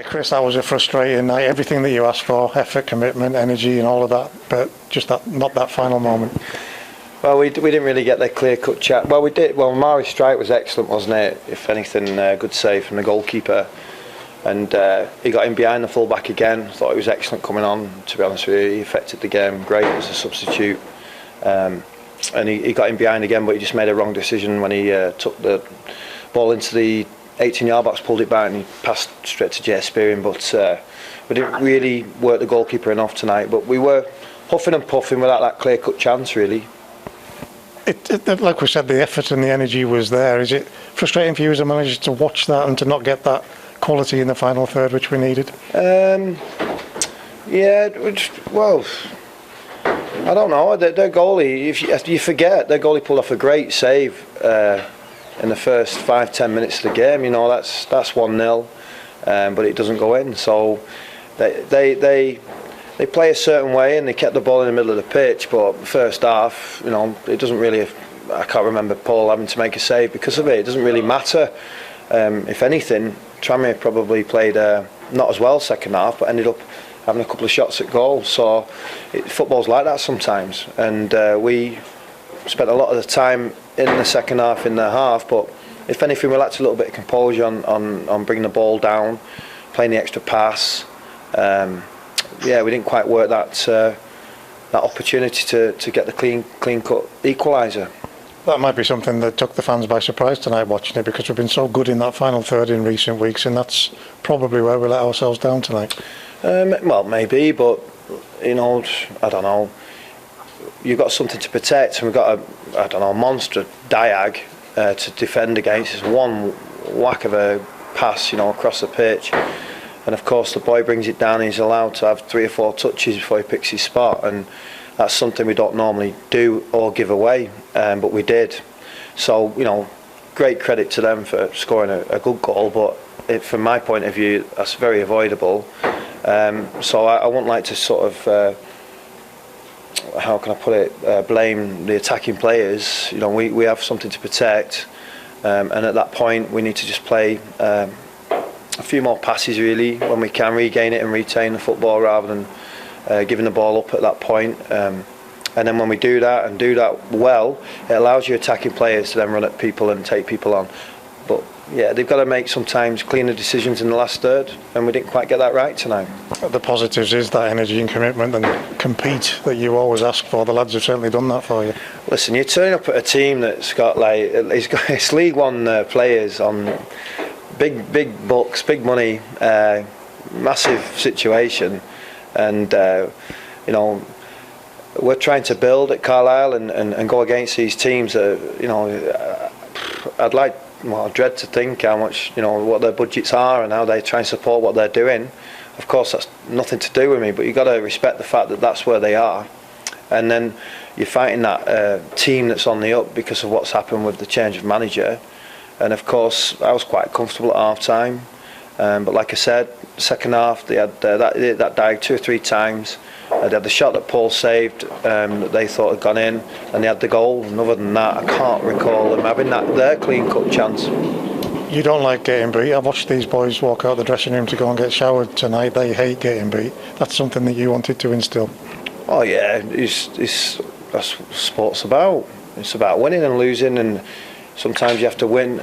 Chris, that was a frustrating night. Everything that you asked for, effort, commitment, energy and all of that, but just not that final moment. Well, we didn't really get the clear-cut chat. Well, we did. Well, Mari's strike was excellent, wasn't it? If anything, good save from the goalkeeper. And he got in behind the full-back again. Thought he was excellent coming on, to be honest with you. He affected the game great as a substitute. And he got in behind again, but he just made a wrong decision when he took the ball into the 18-yard box, pulled it back and he passed straight to Jay Spearing. But we didn't really work the goalkeeper enough tonight. But we were huffing and puffing without that clear-cut chance, really. Like we said, the effort and the energy was there. Is it frustrating for you as a manager to watch that and to not get that quality in the final third which we needed? Yeah, well, I don't know. Their goalie, if you forget, their goalie pulled off a great save in the first 5-10 minutes of the game. You know, that's 1-0, but it doesn't go in. So they play a certain way and they kept the ball in the middle of the pitch. But first half, you know, it doesn't really. I can't remember Paul having to make a save because of it. It doesn't really matter. If anything, Tranmere probably played not as well second half, but ended up having a couple of shots at goal. So football's like that sometimes, and we spent a lot of the time in the second half in the half. But if anything, we lacked a little bit of composure on bringing the ball down, playing the extra pass. Yeah, we didn't quite work that opportunity to get the clean cut equaliser. That might be something that took the fans by surprise tonight watching it, because we've been so good in that final third in recent weeks, and that's probably where we let ourselves down tonight. Well, maybe, but you know, I don't know. You've got something to protect, and we've got a monster diag to defend against. It's one whack of a pass, you know, across the pitch, and of course the boy brings it down and he's allowed to have 3 or 4 touches before he picks his spot, and that's something we don't normally do or give away, but we did. So, you know, great credit to them for scoring a good goal, but from my point of view, that's very avoidable. So I wouldn't like to sort of, how can I put it, blame the attacking players. You know, we have something to protect, and at that point we need to just play a few more passes really when we can, regain it and retain the football rather than giving the ball up at that point. And then when we do that and do that well, it allows your attacking players to then run at people and take people on. But yeah, they've got to make sometimes cleaner decisions in the last third, and we didn't quite get that right tonight. The positives is that energy and commitment and compete that you always ask for. The lads have certainly done that for you. Listen, you're turning up at a team that's got it's League One players on big bucks, big money, massive situation, and you know, we're trying to build at Carlisle and go against these teams that, you know, I dread to think how much, you know, what their budgets are and how they try and support what they're doing. Of course, that's nothing to do with me, but you've got to respect the fact that that's where they are. And then you're fighting that team that's on the up because of what's happened with the change of manager. And of course, I was quite comfortable at half time. But like I said, second half, they had that dive 2 or 3 times. They had the shot that Paul saved that they thought had gone in, and they had the goal. And other than that, I can't recall them having their clean-cut chance. You don't like getting beat. I've watched these boys walk out the dressing room to go and get showered tonight. They hate getting beat. That's something that you wanted to instill. Oh yeah, that's what sport's about. It's about winning and losing, and sometimes you have to win.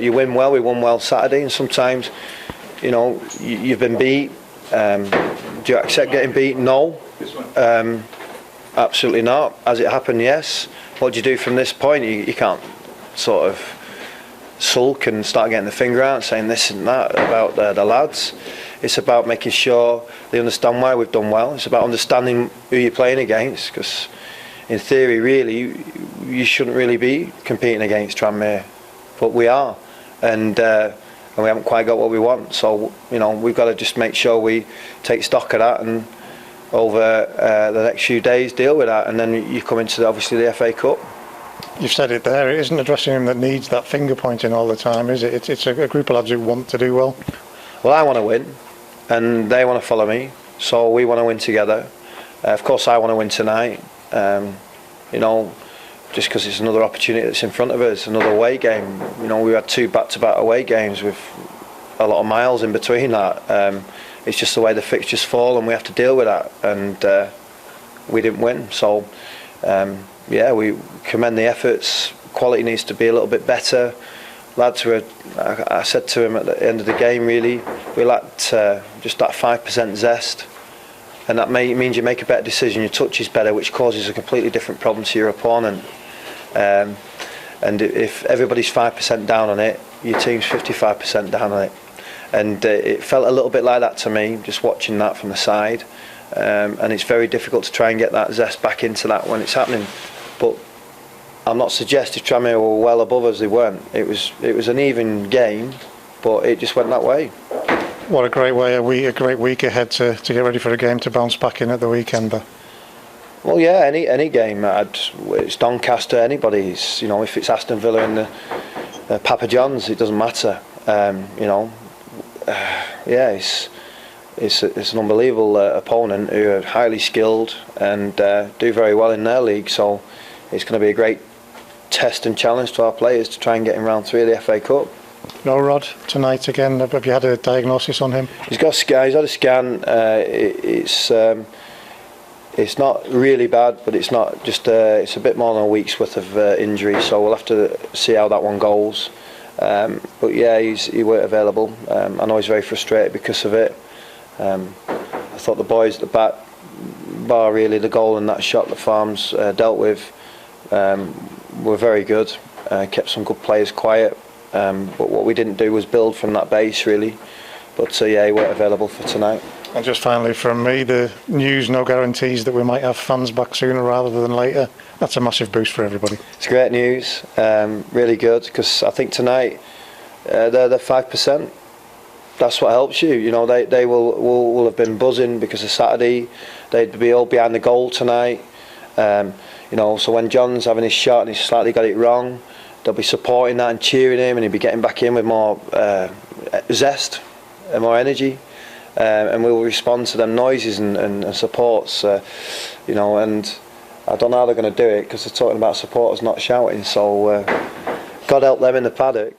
You win well. We won well Saturday, and sometimes, you know, you've been beat. Do you accept getting beat? No. Absolutely not. Has it happened? Yes. What do you do from this point? You can't sort of sulk and start getting the finger out and saying this and that about the lads. It's about making sure they understand why we've done well. It's about understanding who you're playing against, because in theory really you shouldn't really be competing against Tranmere, but we are, and we haven't quite got what we want. So, you know, we've got to just make sure we take stock of that and over the next few days deal with that, and then you come into obviously the FA Cup. You've said it there, it isn't a dressing room that needs that finger pointing all the time, is it? It's a group of lads who want to do well. Well, I want to win and they want to follow me, so we want to win together. Of course I want to win tonight, you know, just because it's another opportunity that's in front of us, another away game. You know, we had 2 back-to-back away games with a lot of miles in between that. It's just the way the fixtures fall, and we have to deal with that. And we didn't win, so yeah, we commend the efforts. Quality needs to be a little bit better. Lads were, I said to him at the end of the game, really, we lacked just that 5% zest, and that means you make a better decision, your touch is better, which causes a completely different problem to your opponent. And if everybody's 5% down on it, your team's 55% down on it. And it felt a little bit like that to me, just watching that from the side. And it's very difficult to try and get that zest back into that when it's happening. But I'm not suggesting Tranmere were well above us, they weren't. It was an even game, but it just went that way. What a great way, a great week ahead to get ready for a game to bounce back in at the weekend. Well, yeah, any game. It's Doncaster, anybody's. You know, if it's Aston Villa and the Papa John's, it doesn't matter. You know, yeah, it's an unbelievable opponent who are highly skilled and do very well in their league. So it's going to be a great test and challenge to our players to try and get in round 3 of the FA Cup. No Rod tonight again. Have you had a diagnosis on him? He's got a scan. He's had a scan. It's not really bad, but it's not just. It's a bit more than a week's worth of injury, so we'll have to see how that one goes. But yeah, he weren't available. I know he's very frustrated because of it. I thought the boys at the back, bar really the goal and that shot that Farms dealt with, were very good. Kept some good players quiet. But what we didn't do was build from that base really. But yeah, he weren't available for tonight. And just finally from me, the news, no guarantees that we might have fans back sooner rather than later. That's a massive boost for everybody. It's great news, really good, because I think tonight they're the 5%. That's what helps you. You know, they will have been buzzing because of Saturday. They'd be all behind the goal tonight. You know, so when John's having his shot and he's slightly got it wrong, they'll be supporting that and cheering him, and he'll be getting back in with more zest and more energy. And we will respond to them noises and supports, you know, and I don't know how they're going to do it because they're talking about supporters not shouting, so God help them in the paddock.